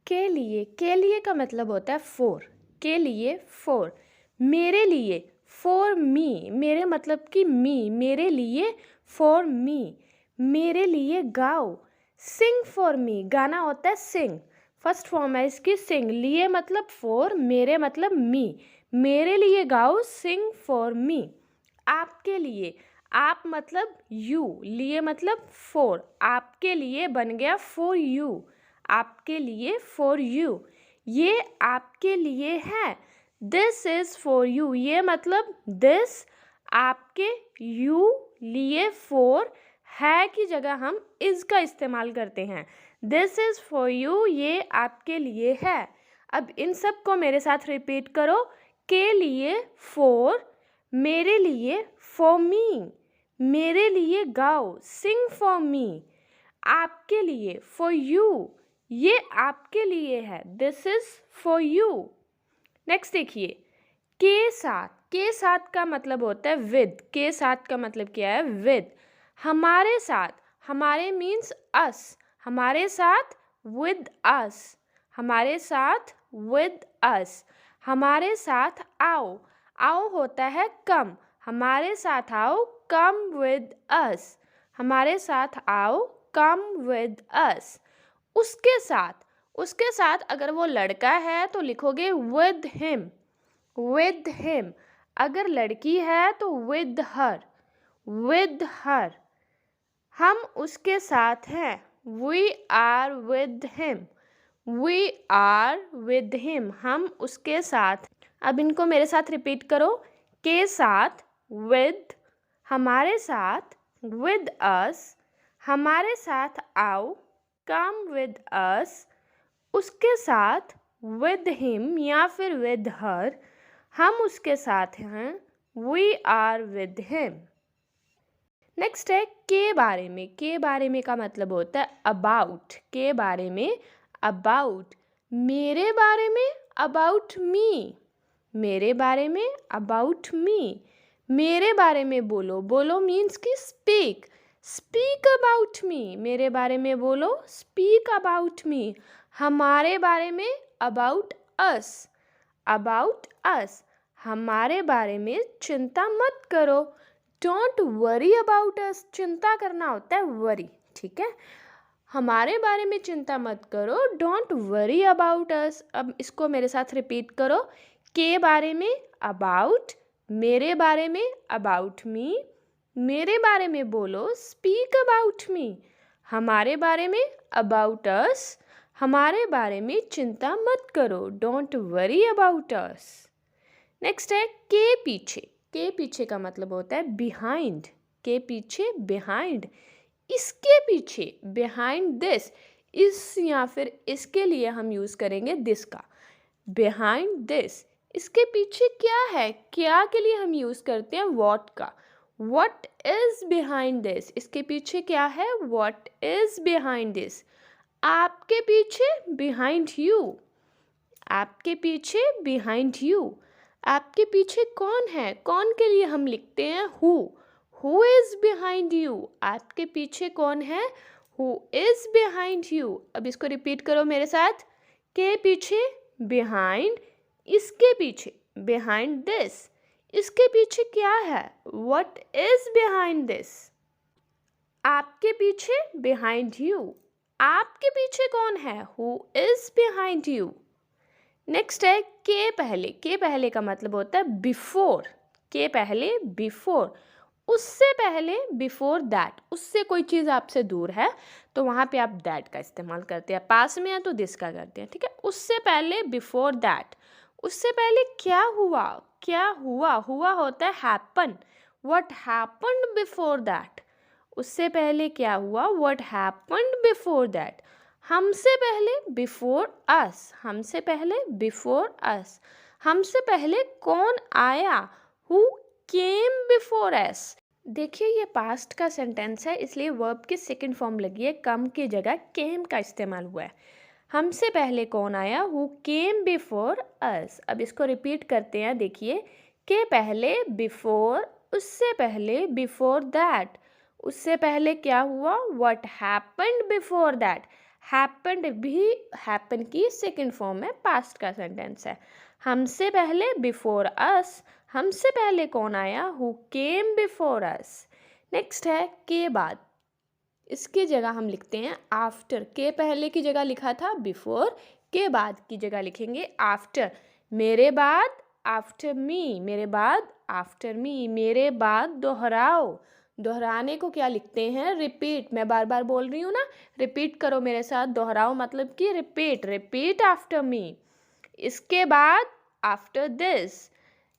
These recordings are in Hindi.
के लिए का मतलब होता है फॉर, के लिए फॉर। मेरे लिए, फॉर मी, मेरे मतलब कि मी, मेरे लिए, फॉर मी। मेरे लिए गाओ, सिंग फॉर मी, गाना होता है सिंग, फर्स्ट फॉर्म है इसकी सिंग, लिए मतलब फॉर, मेरे मतलब मी, मेरे लिए गाओ, सिंग फॉर मी। आपके लिए, आप मतलब यू, लिए मतलब फॉर, आपके लिए बन गया फॉर यू, आपके लिए फॉर यू। ये आपके लिए है, दिस इज फॉर यू, ये मतलब दिस आपके, यू लिए, फॉर है की जगह हम इज का इस्तेमाल करते हैं। दिस इज फॉर यू, ये आपके लिए है। अब इन सब को मेरे साथ रिपीट करो, के लिए फॉर, मेरे लिए फॉर मी, मेरे लिए गाओ, सिंग फॉर मी। आपके लिए फॉर यू, ये आपके लिए है, this is for you. Next देखिए, के साथ का मतलब होता है विद, के साथ का मतलब क्या है विद। हमारे साथ, हमारे मीन्स अस, हमारे साथ विद अस, हमारे साथ विद अस। हमारे साथ आओ, आओ होता है कम, हमारे साथ आओ, कम विद अस, हमारे साथ आओ, कम विद अस। उसके साथ, उसके साथ अगर वो लड़का है तो लिखोगे विद हिम, विद हिम। अगर लड़की है तो विद हर, विद हर। हम उसके साथ हैं, we are with him, we are with him, हम उसके साथ। अब इनको मेरे साथ रिपीट करो, के साथ विद, हमारे साथ विद अस, हमारे साथ आओ, कम विद अस, उसके साथ विद हिम या फिर विद हर, हम उसके साथ हैं, we are with him. Next है के बारे में, के बारे में का मतलब होता है अबाउट, के बारे में अबाउट। मेरे बारे में अबाउट मी, मेरे बारे में अबाउट मी। मेरे बारे में बोलो, बोलो मीन्स कि स्पीक, स्पीक अबाउट मी, मेरे बारे में बोलो, स्पीक अबाउट मी। हमारे बारे में अबाउट अस, अबाउट अस। हमारे बारे में चिंता मत करो, डोंट वरी अबाउट अस, चिंता करना होता है वरी, ठीक है। हमारे बारे में चिंता मत करो, डोंट वरी अबाउट अस। अब इसको मेरे साथ रिपीट करो, के बारे में अबाउट, मेरे बारे में अबाउट मी, मेरे बारे में बोलो स्पीक अबाउट मी, हमारे बारे में अबाउट अस, हमारे बारे में चिंता मत करो, don't worry about us. Next है के पीछे, के पीछे का मतलब होता है बिहाइंड, के पीछे बिहाइंड, इसके पीछे बिहाइंड दिस, इस या फिर इसके लिए हम यूज़ करेंगे दिस का, बिहाइंड दिस। इसके पीछे क्या है, क्या के लिए हम यूज़ करते हैं व्हाट का, व्हाट इज बिहाइंड दिस, इसके पीछे क्या है, व्हाट इज बिहाइंड दिस। आपके पीछे बिहाइंड यू, आपके पीछे बिहाइंड यू। आपके पीछे कौन है, कौन के लिए हम लिखते हैं हु इज बिहाइंड यू, आपके पीछे कौन है, हु इज बिहाइंड यू। अब इसको रिपीट करो मेरे साथ, के पीछे बिहाइंड, इसके पीछे बिहाइंड दिस, इसके पीछे क्या है, व्हाट इज बिहाइंड दिस। आपके पीछे बिहाइंड यू, आपके पीछे कौन है, who is behind you. Next है के पहले, के पहले का मतलब होता है बिफोर, के पहले बिफोर, उससे पहले बिफोर दैट, उससे कोई चीज़ आपसे दूर है तो वहाँ पे आप दैट का इस्तेमाल करते हैं, पास में है तो दिस का करते हैं, ठीक है। उससे पहले बिफोर दैट, उससे पहले क्या हुआ, क्या हुआ, हुआ होता है happen, what happened before that, उससे पहले क्या हुआ, व्हाट हैपन्ड बिफोर दैट। हमसे पहले बिफोर अस, हमसे पहले बिफोर अस, हमसे पहले कौन आया, हु केम बिफोर अस। देखिए ये पास्ट का सेंटेंस है इसलिए वर्ब की सेकंड फॉर्म लगी है, कम की जगह केम का इस्तेमाल हुआ है। हमसे पहले कौन आया, हु केम बिफोर अस। अब इसको रिपीट करते हैं, देखिए के पहले बिफोर, उससे पहले बिफोर दैट, उससे पहले क्या हुआ, what happened before that, happened भी हैपन की सेकंड फॉर्म है, पास्ट का सेंटेंस है। हमसे पहले बिफोर अस, हमसे पहले कौन आया, who came before us. Next है के बाद, इसकी जगह हम लिखते हैं आफ्टर। के पहले की जगह लिखा था बिफोर, के बाद की जगह लिखेंगे आफ्टर। मेरे बाद आफ्टर मी, मेरे बाद आफ्टर मी, मेरे बाद दोहराओ, दोहराने को क्या लिखते हैं, रिपीट। मैं बार बार बोल रही हूँ ना, रिपीट करो मेरे साथ, दोहराओ मतलब कि रिपीट, रिपीट आफ्टर मी। इसके बाद आफ्टर दिस,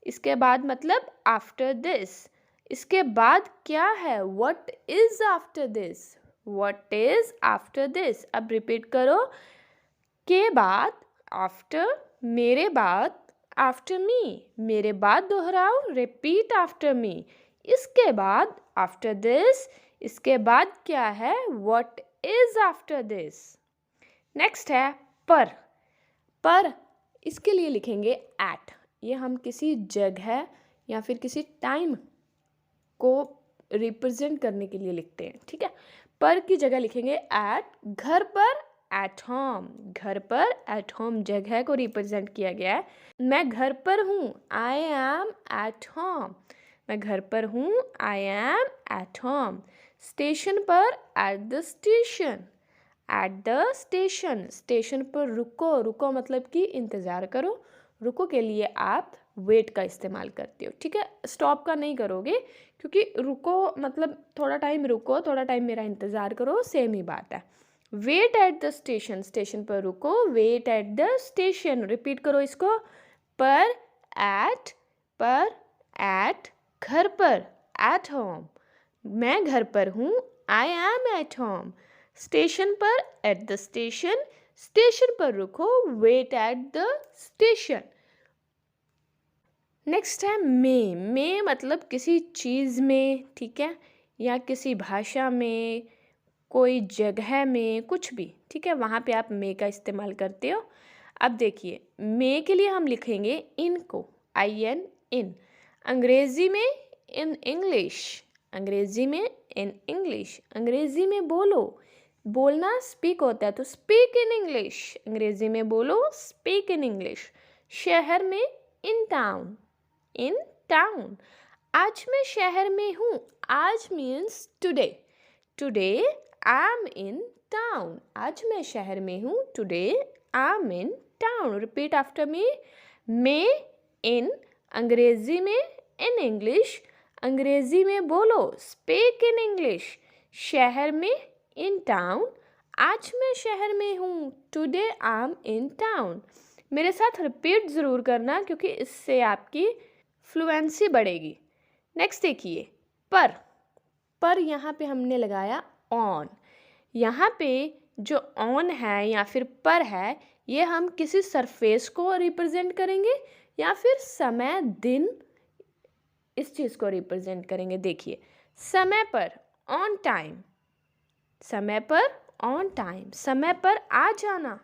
इसके बाद मतलब आफ्टर दिस। इसके बाद क्या है, what is after this, what is after this. अब रिपीट करो, के बाद आफ्टर, मेरे बाद आफ्टर मी, मेरे बाद दोहराओ, रिपीट आफ्टर मी। इसके बाद आफ्टर दिस, इसके बाद क्या है, what is after this. Next है पर। पर इसके लिए लिखेंगे एट। ये हम किसी जगह या फिर किसी टाइम को रिप्रेजेंट करने के लिए लिखते हैं, ठीक है। पर की जगह लिखेंगे एट। घर पर एट होम, घर पर एट होम जगह को रिप्रेजेंट किया गया है। मैं घर पर हूँ, आई एम एट होम, मैं घर पर हूँ, I am at home. Station पर at the station, at the station, station पर रुको, रुको मतलब कि इंतज़ार करो, रुको के लिए आप वेट का इस्तेमाल करते हो, ठीक है। स्टॉप का नहीं करोगे, क्योंकि रुको मतलब थोड़ा टाइम रुको, थोड़ा टाइम मेरा इंतज़ार करो, सेम ही बात है। Wait at the station, station पर रुको, wait at the station. Repeat करो इसको, पर एट, घर पर एट होम, मैं घर पर हूँ, I am at home. Station पर एट द स्टेशन, स्टेशन पर रुको, wait at the station. Next है में मतलब किसी चीज़ में, ठीक है, या किसी भाषा में, कोई जगह में, कुछ भी, ठीक है, वहाँ पे आप में का इस्तेमाल करते हो। अब देखिए, में के लिए हम लिखेंगे इन को, IN, इन। अंग्रेज़ी में इन इंग्लिश, अंग्रेज़ी में इन इंग्लिश, अंग्रेज़ी में बोलो, बोलना स्पीक होता है तो स्पीक इन इंग्लिश, अंग्रेज़ी में बोलो, स्पीक इन इंग्लिश। शहर में इन टाउन, इन टाउन। आज मैं शहर में हूँ, आज means today, today I am in town, आज मैं शहर में हूँ, today I am in town. Repeat after me, में इन, अंग्रेज़ी में इन इंग्लिश, अंग्रेज़ी में बोलो, स्पीक इन इंग्लिश। शहर में इन टाउन, आज मैं शहर में हूँ, today I am in town. मेरे साथ रिपीट ज़रूर करना, क्योंकि इससे आपकी फ्लुएंसी बढ़ेगी। नेक्स्ट देखिए, पर यहाँ पे हमने लगाया ऑन। यहाँ पे जो ऑन है या फिर पर है, ये हम किसी सरफेस को रिप्रेजेंट करेंगे या फिर समय, दिन, इस चीज़ को रिप्रेजेंट करेंगे। देखिए, समय पर ऑन टाइम, समय पर ऑन टाइम, समय पर आ जाना,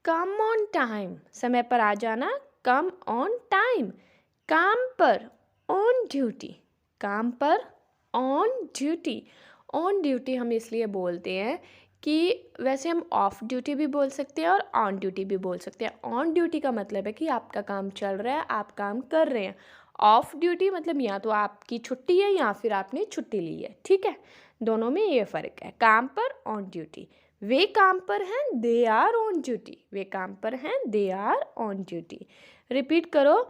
कम ऑन टाइम, समय पर आ जाना, कम ऑन टाइम। काम पर ऑन ड्यूटी, काम पर ऑन ड्यूटी। ऑन ड्यूटी हम इसलिए बोलते हैं कि वैसे हम ऑफ ड्यूटी भी बोल सकते हैं और ऑन ड्यूटी भी बोल सकते हैं। ऑन ड्यूटी का मतलब है कि आपका काम चल रहा है, आप काम कर रहे हैं। ऑफ ड्यूटी मतलब या तो आपकी छुट्टी है या फिर आपने छुट्टी ली है, ठीक है, दोनों में ये फ़र्क है। काम पर ऑन ड्यूटी, वे काम पर हैं, दे आर ऑन ड्यूटी, वे काम पर हैं, they are on duty. Repeat करो,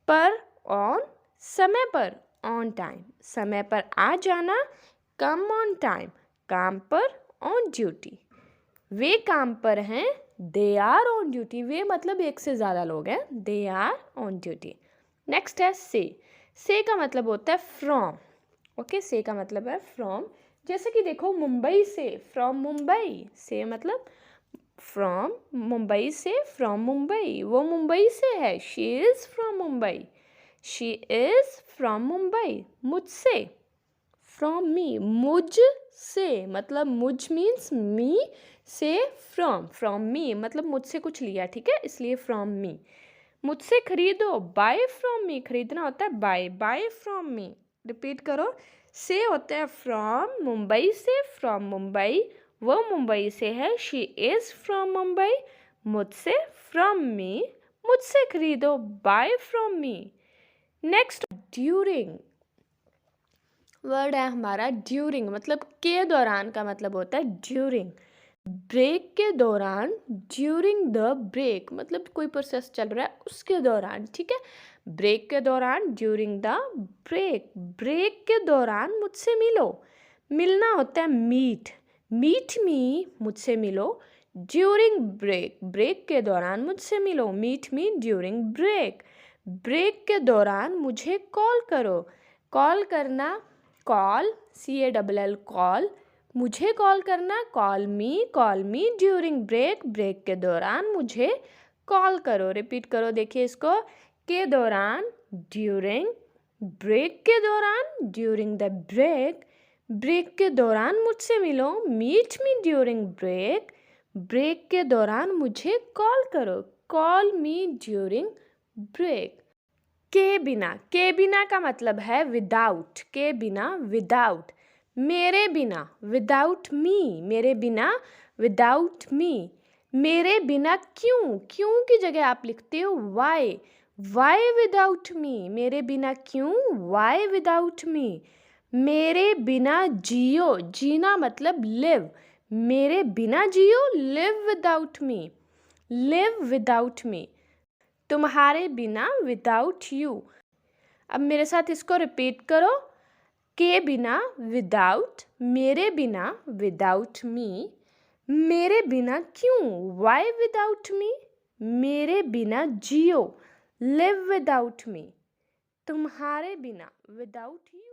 पर ऑन, समय पर ऑन टाइम, समय पर आ जाना, कम ऑन टाइम, काम पर ऑन ड्यूटी। वे काम पर हैं, दे आर ऑन ड्यूटी, वे मतलब एक से ज़्यादा लोग हैं, they are on duty. Next है से का मतलब होता है फ्रॉम, ओके, से का मतलब है फ्रॉम। जैसे कि देखो, मुंबई से, फ्रॉम मुंबई, से मतलब फ्रॉम, मुंबई से, फ्रॉम मुंबई, वो मुंबई से है, she is from Mumbai, she is from Mumbai. मुझसे, फ्रॉम मी, मुझ से मतलब मुझ मीन्स मी, से फ्रॉम मी मतलब मुझसे कुछ लिया, ठीक है, इसलिए फ्रॉम मी। मुझसे खरीदो, बाय फ्रॉम मी, खरीदना होता है बाय फ्रॉम मी। रिपीट करो, से होता है फ्रॉम, मुंबई से, फ्रॉम मुंबई, वो मुंबई से है। She is from Mumbai. मुझसे, फ्रॉम मी, मुझसे खरीदो, buy from me. Next, during word है हमारा ड्यूरिंग, मतलब के दौरान का मतलब होता है ड्यूरिंग। ब्रेक के दौरान, ड्यूरिंग द ब्रेक, मतलब कोई प्रोसेस चल रहा है उसके दौरान, ठीक है। ब्रेक के दौरान, ड्यूरिंग द ब्रेक। ब्रेक के दौरान मुझसे मिलो, मिलना होता है मीट, मीट मी, मुझसे मिलो। ड्यूरिंग ब्रेक, ब्रेक के दौरान मुझसे मिलो, meet me during break. Break के दौरान मुझे कॉल करो, कॉल करना, कॉल, CALL कॉल, मुझे कॉल करना, call me during break, break के दौरान मुझे कॉल करो। रिपीट करो, देखिए इसको, के दौरान ड्यूरिंग, ब्रेक के दौरान ड्यूरिंग द ब्रेक, ब्रेक के दौरान मुझसे मिलो, meet me during break, break के दौरान मुझे कॉल करो, कॉल मी ड्यूरिंग ब्रेक। के बिना, के बिना का मतलब है विदाउट, के बिना, विदाउट। मेरे बिना, विदाउट मी, मेरे बिना, विदाउट मी। मेरे बिना क्यों, क्यों की जगह आप लिखते हो वाई, वाई विदाउट मी, मेरे बिना क्यों, वाई विदाउट मी। मेरे बिना जियो, जीना मतलब लिव, मेरे बिना जियो, live without me, live without me. तुम्हारे बिना, विदाउट यू। अब मेरे साथ इसको रिपीट करो, के बिना, विदाउट, मेरे बिना, विदाउट मी, मेरे बिना क्यों, वाई विदाउट मी, मेरे बिना जियो, लिव विदाउट मी, तुम्हारे बिना, विदाउट यू।